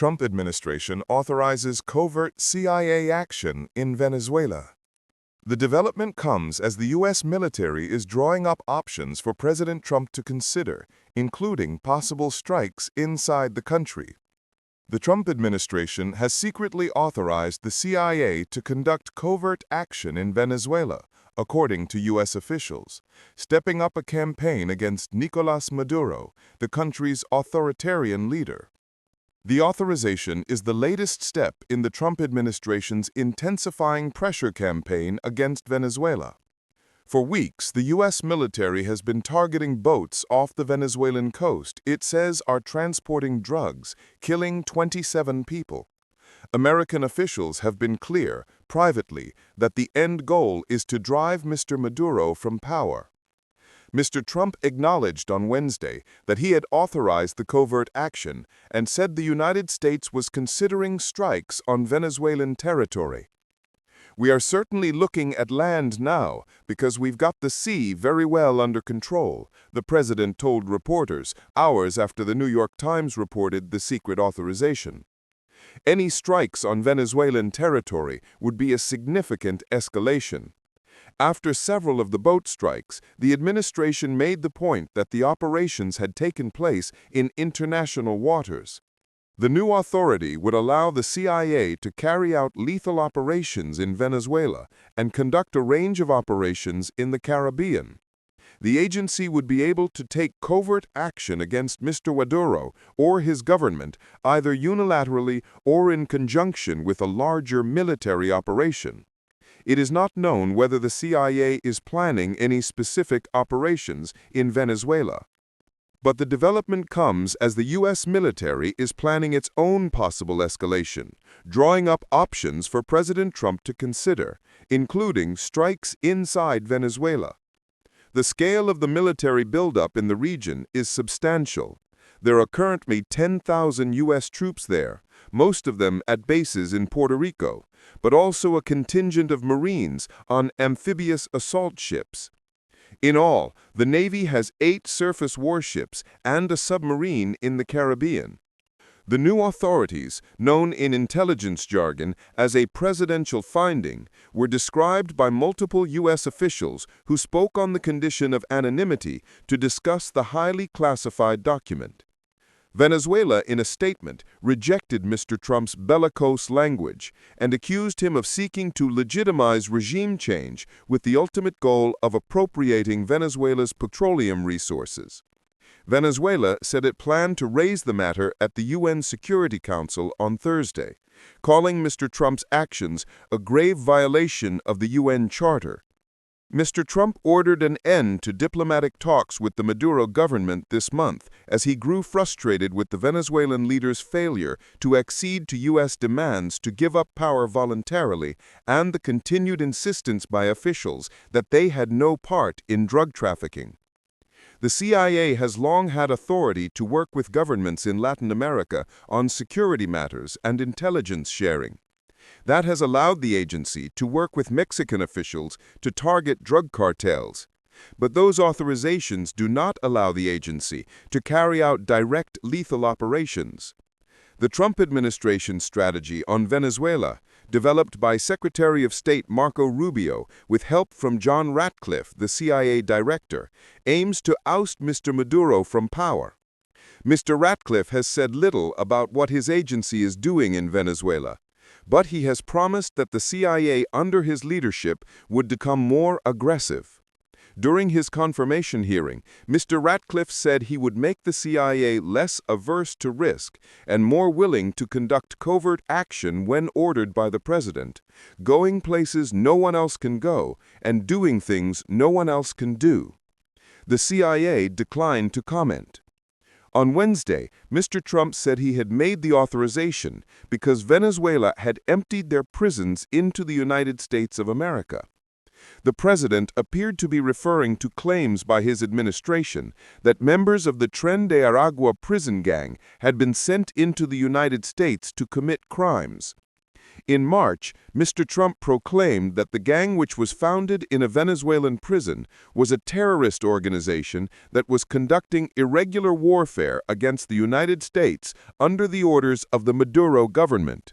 Trump administration authorizes covert CIA action in Venezuela. The development comes as the U.S. military is drawing up options for President Trump to consider, including possible strikes inside the country. The Trump administration has secretly authorized the CIA to conduct covert action in Venezuela, according to U.S. officials, stepping up a campaign against Nicolás Maduro, the country's authoritarian leader. The authorization is the latest step in the Trump administration's intensifying pressure campaign against Venezuela. For weeks, the U.S. military has been targeting boats off the Venezuelan coast it says are transporting drugs, killing 27 people. American officials have been clear, privately, that the end goal is to drive Mr. Maduro from power. Mr. Trump acknowledged on Wednesday that he had authorized the covert action and said the United States was considering strikes on Venezuelan territory. "We are certainly looking at land now because we've got the sea very well under control," the president told reporters hours after the New York Times reported the secret authorization. Any strikes on Venezuelan territory would be a significant escalation. After several of the boat strikes, the administration made the point that the operations had taken place in international waters. The new authority would allow the CIA to carry out lethal operations in Venezuela and conduct a range of operations in the Caribbean. The agency would be able to take covert action against Mr. Maduro or his government either unilaterally or in conjunction with a larger military operation. It is not known whether the CIA is planning any specific operations in Venezuela. But the development comes as the U.S. military is planning its own possible escalation, drawing up options for President Trump to consider, including strikes inside Venezuela. The scale of the military buildup in the region is substantial. There are currently 10,000 U.S. troops there, most of them at bases in Puerto Rico, but also a contingent of Marines on amphibious assault ships. In all, the Navy has 8 surface warships and a submarine in the Caribbean. The new authorities, known in intelligence jargon as a presidential finding, were described by multiple U.S. officials who spoke on the condition of anonymity to discuss the highly classified document. Venezuela, in a statement, rejected Mr. Trump's bellicose language and accused him of seeking to legitimize regime change with the ultimate goal of appropriating Venezuela's petroleum resources. Venezuela said it planned to raise the matter at the UN Security Council on Thursday, calling Mr. Trump's actions a grave violation of the UN Charter. Mr. Trump ordered an end to diplomatic talks with the Maduro government this month as he grew frustrated with the Venezuelan leader's failure to accede to U.S. demands to give up power voluntarily and the continued insistence by officials that they had no part in drug trafficking. The CIA has long had authority to work with governments in Latin America on security matters and intelligence sharing. That has allowed the agency to work with Mexican officials to target drug cartels. But those authorizations do not allow the agency to carry out direct lethal operations. The Trump administration's strategy on Venezuela, developed by Secretary of State Marco Rubio with help from John Ratcliffe, the CIA director, aims to oust Mr. Maduro from power. Mr. Ratcliffe has said little about what his agency is doing in Venezuela, but he has promised that the CIA under his leadership would become more aggressive. During his confirmation hearing, Mr. Ratcliffe said he would make the CIA less averse to risk and more willing to conduct covert action when ordered by the president, going places no one else can go and doing things no one else can do. The CIA declined to comment. On Wednesday, Mr. Trump said he had made the authorization because Venezuela had emptied their prisons into the United States of America. The president appeared to be referring to claims by his administration that members of the Tren de Aragua prison gang had been sent into the United States to commit crimes. In March, Mr. Trump proclaimed that the gang, which was founded in a Venezuelan prison, was a terrorist organization that was conducting irregular warfare against the United States under the orders of the Maduro government.